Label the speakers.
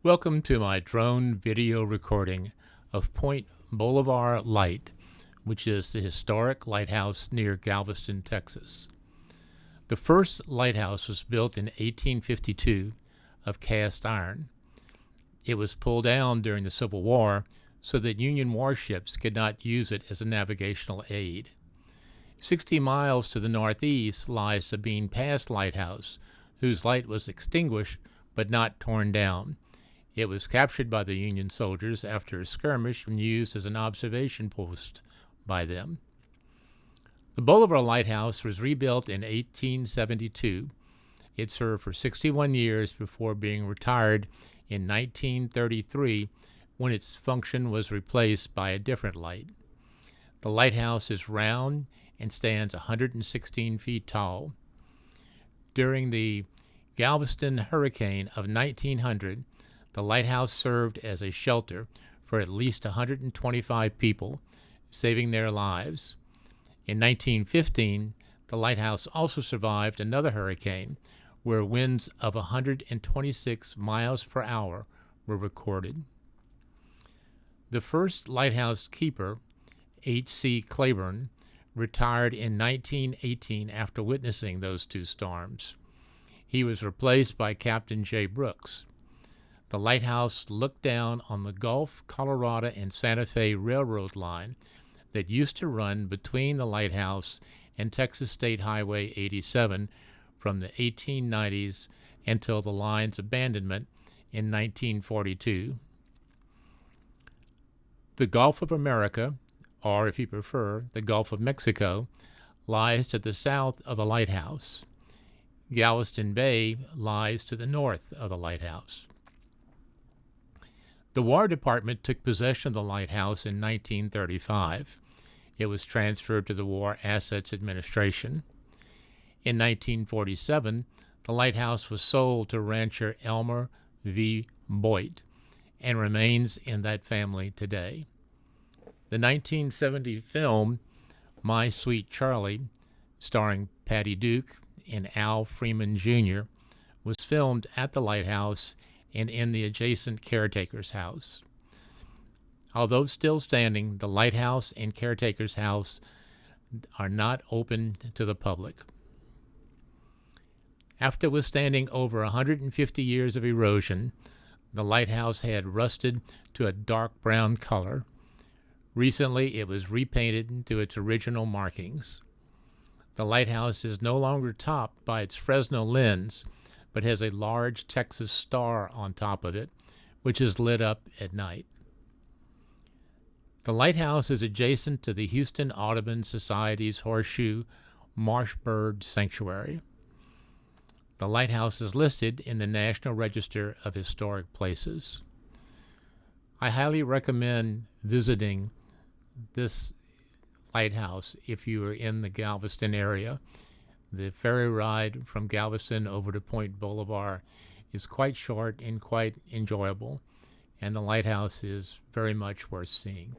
Speaker 1: Welcome to my drone video recording of Point Bolivar Light, which is the historic lighthouse near Galveston, Texas. The first lighthouse was built in 1852 of cast iron. It was pulled down during the Civil War so that Union warships could not use it as a navigational aid. 60 miles to the northeast lies Sabine Pass Lighthouse, whose light was extinguished but not torn down. It was captured by the Union soldiers after a skirmish and used as an observation post by them. The Bolivar Lighthouse was rebuilt in 1872. It served for 61 years before being retired in 1933 when its function was replaced by a different light. The lighthouse is round and stands 116 feet tall. During the Galveston Hurricane of 1900, the lighthouse served as a shelter for at least 125 people, saving their lives. In 1915, the lighthouse also survived another hurricane, where winds of 126 miles per hour were recorded. The first lighthouse keeper, H.C. Claiborne, retired in 1918 after witnessing those two storms. He was replaced by Captain J. Brooks. The lighthouse looked down on the Gulf, Colorado, and Santa Fe Railroad line that used to run between the lighthouse and Texas State Highway 87 from the 1890s until the line's abandonment in 1942. The Gulf of America, or if you prefer, the Gulf of Mexico, lies to the south of the lighthouse. Galveston Bay lies to the north of the lighthouse. The War Department took possession of the lighthouse in 1935. It was transferred to the War Assets Administration. In 1947, the lighthouse was sold to rancher Elmer V. Boyd and remains in that family today. The 1970 film My Sweet Charlie, starring Patty Duke and Al Freeman Jr., was filmed at the lighthouse and in the adjacent caretaker's house. Although still standing, the lighthouse and caretaker's house are not open to the public. After withstanding over 150 years of erosion, the lighthouse had rusted to a dark brown color. Recently, it was repainted to its original markings. The lighthouse is no longer topped by its Fresnel lens, but has a large Texas star on top of it, which is lit up at night. The lighthouse is adjacent to the Houston Audubon Society's Horseshoe Marsh Bird Sanctuary. The lighthouse is listed in the National Register of Historic Places. I highly recommend visiting this lighthouse if you are in the Galveston area. The ferry ride from Galveston over to Point Bolivar is quite short and quite enjoyable, and the lighthouse is very much worth seeing.